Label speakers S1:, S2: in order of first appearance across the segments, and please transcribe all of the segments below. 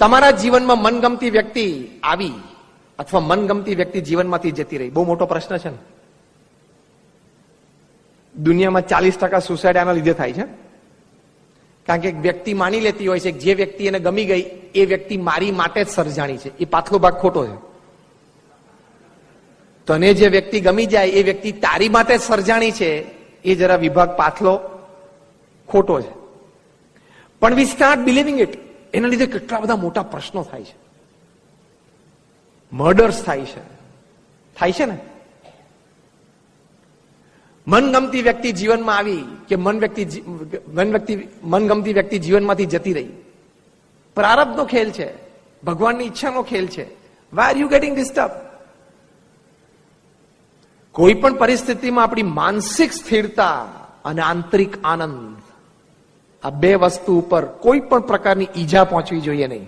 S1: તમારા જીવનમાં મનગમતી વ્યક્તિ આવી અથવા મનગમતી વ્યક્તિ જીવનમાંથી જતી રહી, બહુ મોટો પ્રશ્ન છે ને. દુનિયામાં 40% સુસાઇડ આના લીધે થાય છે. કારણ કે એક વ્યક્તિ માની લેતી હોય છે કે જે વ્યક્તિ એને ગમી ગઈ એ વ્યક્તિ મારી માટે જ સર્જાણી છે. એ પાછલો ભાગ ખોટો છે. તને જે વ્યક્તિ ગમી જાય એ વ્યક્તિ તારી માટે જ સર્જાણી છે, એ જરા વિભાગ પાછલો ખોટો છે. પણ વી સ્ટાર્ટ બિલીવિંગ ઇટ. એના લીધે કેટલા બધા મોટા પ્રશ્નો થાય છે, મર્ડર્સ થાય છે ને. મનગમતી વ્યક્તિ જીવનમાં આવી કે મનગમતી વ્યક્તિ જીવનમાંથી જતી રહી. પ્રારબ્ધનો ખેલ છે, ભગવાનની ઈચ્છાનો ખેલ છે. Why are you getting disturb? કોઈ પણ પરિસ્થિતિમાં આપણી માનસિક સ્થિરતા અને આંતરિક આનંદ, આ બે વસ્તુ ઉપર કોઈ પણ પ્રકારની ઈજા પહોંચવી જોઈએ નહીં.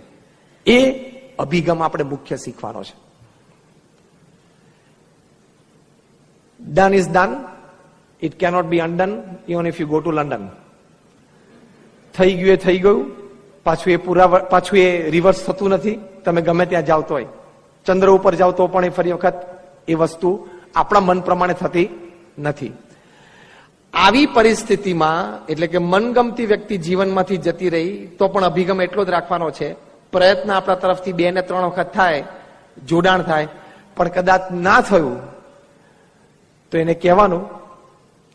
S1: એ અભિગમ આપણે મુખ્ય શીખવાનો છે. Done is done. It cannot B અનડન even if you go to London. થઈ ગયું એ થઈ ગયું. પાછું એ રિવર્સ થતું નથી. તમે ગમે ત્યાં જાવ તોય, ચંદ્ર ઉપર જાવ તો પણ એ ફરી વખત એ વસ્તુ આપણા મન પ્રમાણે થતી નથી. આવી પરિસ્થિતિમાં એટલે કે મનગમતી વ્યક્તિ જીવનમાંથી જતી રહી તો પણ અભિગમ એટલો જ રાખવાનો છે. પ્રયત્ન આપણા તરફથી 2 ને 3 વખત થાય, જોડાણ થાય, પણ કદાચ ના થયું તો એને કહેવાનું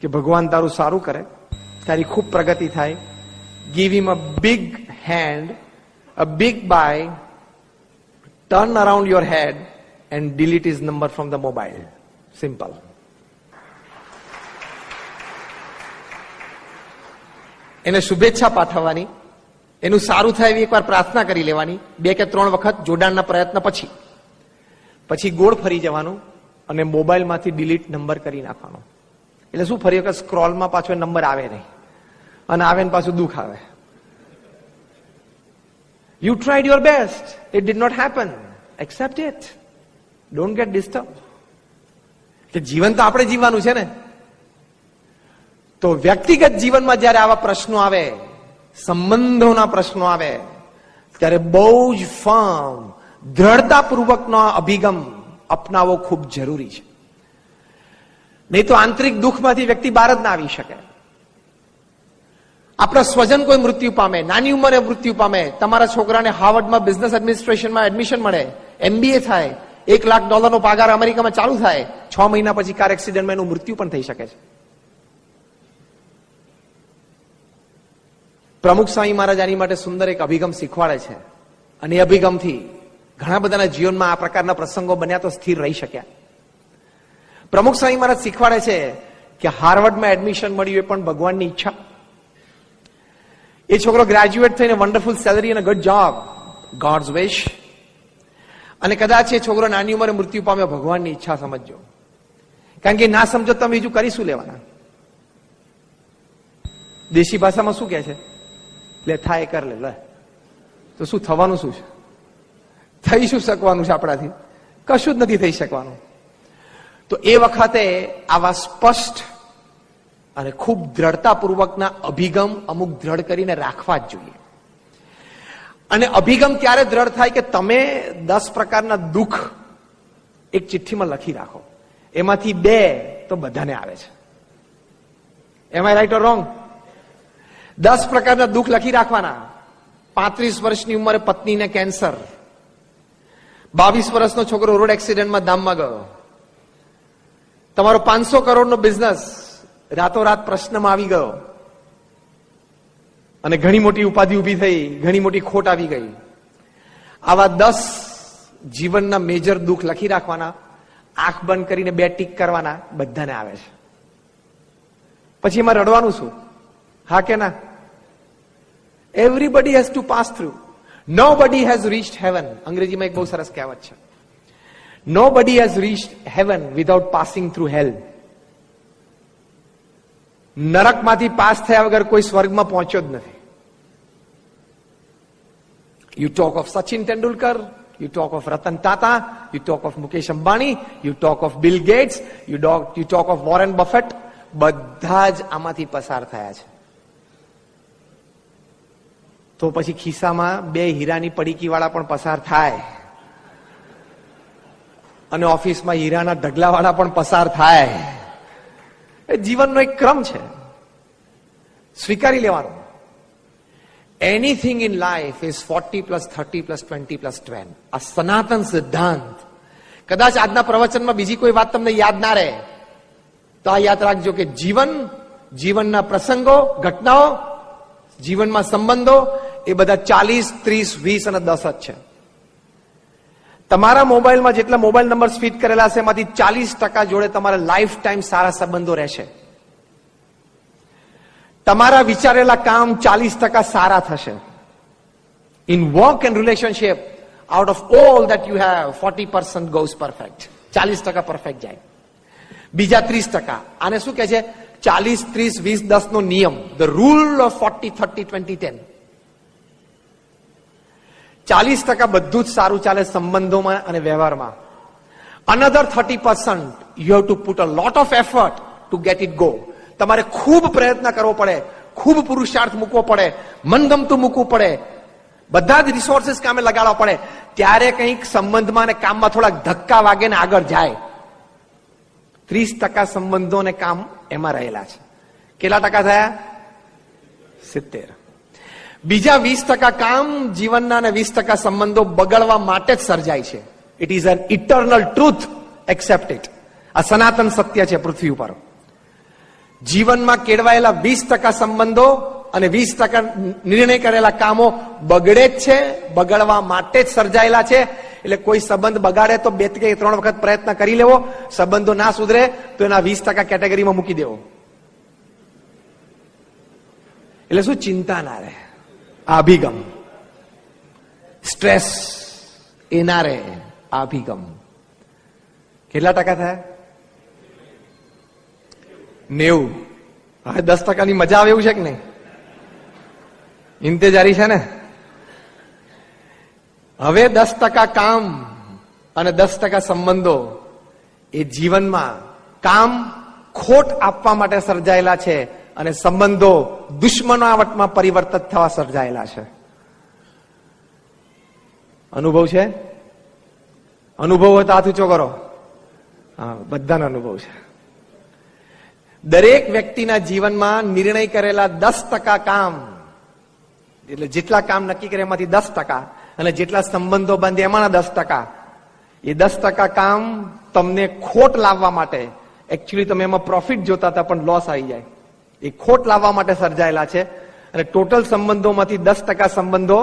S1: કે ભગવાન તારું સારું કરે, તારી ખૂબ પ્રગતિ થાય. Give him a big hand, a big bye, turn around your head and delete his number from the mobile. Simple. એને શુભેચ્છા પાઠવવાની, એનું સારું થાય એવી એકવાર પ્રાર્થના કરી લેવાની 2 કે 3 વખત જોડાણના પ્રયત્ન પછી ગોળ ફરી જવાનું અને મોબાઈલમાંથી ડિલીટ નંબર કરી નાખવાનો. એટલે શું, ફરી વખત સ્ક્રોલમાં પાછો નંબર આવે નહીં, અને આવે ને પાછું દુઃખ આવે. You tried your best, it did not happen, accept it, don't get disturb. કે જીવન તો આપણે જીવવાનું છે ને. તો વ્યક્તિગત જીવનમાં જયારે આવા પ્રશ્નો આવે, સંબંધોના પ્રશ્નો આવે, ત્યારે બહુ જ ફર્મ, દ્રઢતાપૂર્વકનો અભિગમ અપનાવવો ખૂબ જરૂરી છે. નહીં તો આંતરિક દુઃખમાંથી વ્યક્તિ બહાર જ ના આવી શકે. આપણા સ્વજન કોઈ મૃત્યુ પામે, નાની ઉંમરે મૃત્યુ પામે, તમારા છોકરાને હાર્વર્ડમાં બિઝનેસ એડમિનિસ્ટ્રેશનમાં એડમિશન મળે, MBA થાય, $1 લાખ પગાર અમેરિકામાં ચાલુ થાય, 6 મહિના પછી કાર એક્સિડન્ટમાં એનું મૃત્યુ પણ થઈ શકે છે. પ્રમુખ સ્વામી મહારાજ આની માટે સુંદર એક અભિગમ શીખવાડે છે, અને એ અભિગમથી ઘણા બધાના જીવનમાં આ પ્રકારના પ્રસંગો બન્યા તો સ્થિર રહી શક્યા. પ્રમુખ સ્વામી મહારાજ શીખવાડે છે કે હાર્વર્ડમાં એડમિશન મળ્યું એ પણ ભગવાનની ઈચ્છા. એ છોકરો ગ્રેજ્યુએટ થઈને વન્ડરફુલ સેલરી અને ગુડ જોબ, ગોડ્સ વિશ. અને કદાચ એ છોકરો નાની ઉંમરે મૃત્યુ પામ્યો, ભગવાનની ઈચ્છા સમજજો. કારણ કે ના સમજો તમે બીજું કરી શું લેવાના? દેશી ભાષામાં શું કહે છે? લે થાય કર લે. તો શું થવાનું શું છે? થઈ શું શકવાનું છે આપણાથી? કશું જ નથી થઈ શકવાનું. તો એ વખતે આવા સ્પષ્ટ અને ખૂબ દ્રઢતાપૂર્વકના અભિગમ અમુક દ્રઢ કરીને રાખવા જ જોઈએ. અને અભિગમ ત્યારે દ્રઢ થાય કે તમે 10 પ્રકારના દુઃખ એક ચિઠ્ઠીમાં લખી રાખો. એમાંથી 2 તો બધાને આવે છે. એમ આઈ રાઈટ ઓર રોંગ? 10 પ્રકારના દુઃખ લખી રાખવાના. 35 વર્ષની ઉંમરે પત્નીને કેન્સર, 22 વર્ષનો છોકરો રોડ એક્સિડન્ટમાં ધામમાં ગયો, તમારો 500 કરોડનો બિઝનેસ રાતોરાત પ્રશ્નમાં આવી ગયો, અને ઘણી મોટી ઉપાધિ ઉભી થઈ, ઘણી મોટી ખોટ આવી ગઈ. આવા 10 જીવનના મેજર દુઃખ લખી રાખવાના, આંખ બંધ કરીને 2 ટીક કરવાના. બધાને આવે છે. પછી એમાં રડવાનું શું? હા કે ના? Everybody has to pass through. Nobody has reached heaven. અંગ્રેજીમાં એક બહુ સરસ કહેવત છે, nobody has reached heaven without passing through hell. નરકમાંથી પાસ થયા વગર કોઈ સ્વર્ગમાં પહોંચ્યો જ નથી. You talk of Sachin Tendulkar, you talk of Ratan Tata, you talk of Mukesh Ambani, you talk of Bill Gates, you talk of Warren Buffett. બધા જ આમાંથી પસાર થયા છે. તો પછી ખિસ્સામાં 2 હીરાની પડીકી વાળા પણ પસાર થાય, અને ઓફિસમાં હીરાના ઢગલા વાળા પણ પસાર થાય. એ જીવનનો એક ક્રમ છે, સ્વીકારી લેવાનો. Anything in life is 40 + 30 + 20 + 20. આ સનાતન સિદ્ધાંત. કદાચ આજના પ્રવચનમાં બીજી કોઈ વાત તમને યાદ ના રહે તો આ યાદ રાખજો કે જીવનના પ્રસંગો, ઘટનાઓ, જીવનમાં સંબંધો એ બધા 40, 30, 20 અને 10 જ છે. તમારા મોબાઈલમાં જેટલા મોબાઈલ નંબર ફિટ કરેલા છે એમાંથી 40% જોડે તમારા લાઈફ ટાઈમ સારા સંબંધો રહેશે. તમારા વિચારેલા કામ 40% સારા થશે. In work and relationship, out of all that you have, 40% goes perfect. 40% perfect જાય. બીજા 30%, આને શું કહે છે? 40, 30, 20, 10 નો નિયમ, ધ રૂલ ઓફ 40, 30, 20, 10. 40% બધું જ સારું ચાલે સંબંધોમાં અને વ્યવહારમાં. Another 30% you have to put a lot of effort two get it go. તમારે ખૂબ પ્રયત્ન કરવો પડે, ખૂબ પુરુષાર્થ મૂકવો પડે, મનગમતું મૂકવું પડે, બધા જ રિસોર્સિસ કામે લગાડવા પડે, ત્યારે કંઈક સંબંધમાં અને કામમાં થોડાક ધક્કા વાગે ને આગળ જાય. 30% સંબંધો અને કામ એમાં રહેલા છે. કેટલા ટકા થયા? 70. બીજા 20% કામ જીવનના અને 20% સંબંધો બગડવા માટે જ સર્જાય છે. It is an eternal truth, accept it. આ સનાતન સત્ય છે પૃથ્વી ઉપર. જીવનમાં કેળવાયેલા 20% સંબંધો અને 20% નિર્ણય કરેલા કામો બગડે જ છે, બગડવા માટે જ સર્જાયેલા છે. એટલે કોઈ સંબંધ બગાડે તો 2 કે 3 વખત પ્રયત્ન કરી લેવો, સંબંધો ના સુધરે તો એના 20% કેટેગરીમાં મૂકી દેવો. એટલે શું? ચિંતા ના રહે, આ અભિગમ. સ્ટ્રેસ એ ના રહે, આ અભિગમ. કેટલા ટકા થયા? 90. હવે 10%ની મજા આવે એવું છે કે નહીં? ઇંતેજારી છે ને? હવે 10% કામ અને 10% સંબંધો એ જીવનમાં કામ ખોટ આપવા માટે સર્જાયેલા છે અને સંબંધો દુશ્મનાવટમાં પરિવર્તિત થવા સર્જાયેલા છે. અનુભવ છે? અનુભવ હોય તો હાથ ઊંચો કરો. હા, બધાનો અનુભવ છે. દરેક વ્યક્તિના જીવનમાં નિર્ણય કરેલા 10% કામ, એટલે જેટલા કામ નક્કી કરે એમાંથી 10%, અને જેટલા સંબંધો બાંધે એમાંના 10%, એ 10% કામ તમને ખોટ લાવવા માટે, એકચ્યુઅલી તમે એમાં પ્રોફિટ જોતા હતા પણ લોસ આવી જાય, એ ખોટ લાવવા માટે સર્જાયેલા છે. અને ટોટલ સંબંધોમાંથી 10% સંબંધો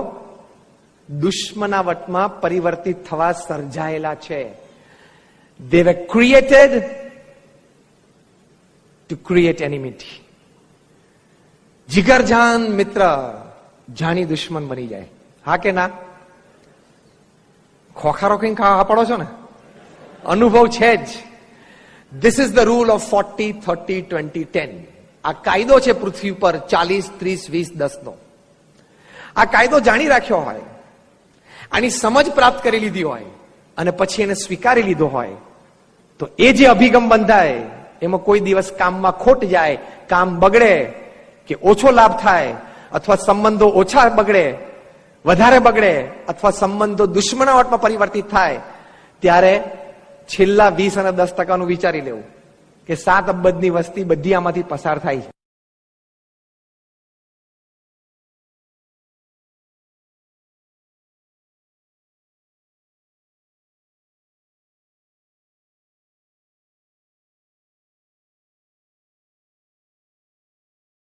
S1: દુશ્મનાવટમાં પરિવર્તિત થવા સર્જાયેલા છે. They were created to create enmity. જીગરજાન મિત્ર જાણી દુશ્મન બની જાય. હા કે ના? ખોખારો કઈ ખાવા પડો છો ને? અનુભવ છે જ. This is the rule of 40, 30, 20, 10. આ કાયદો છે પૃથ્વી પર 40, 30, 20, 10 નો. આ કાયદો જાણી રાખ્યો હોય, આની સમજ પ્રાપ્ત કરી લીધી હોય અને પછી એને સ્વીકારી લીધો હોય તો એ જે અભિગમ બંધાય એમાં કોઈ દિવસ કામમાં ખોટ જાય, કામ બગડે કે ઓછો લાભ થાય, અથવા સંબંધો ઓછા બગડે, વધારે બગડે, અથવા સંબંધો દુશ્મનાવટમાં પરિવર્તિત થાય, ત્યારે છેલ્લા 20 અને 10% વિચારી લેવું કે 7 અબજની વસ્તી બધી આમાંથી પસાર થાય છે.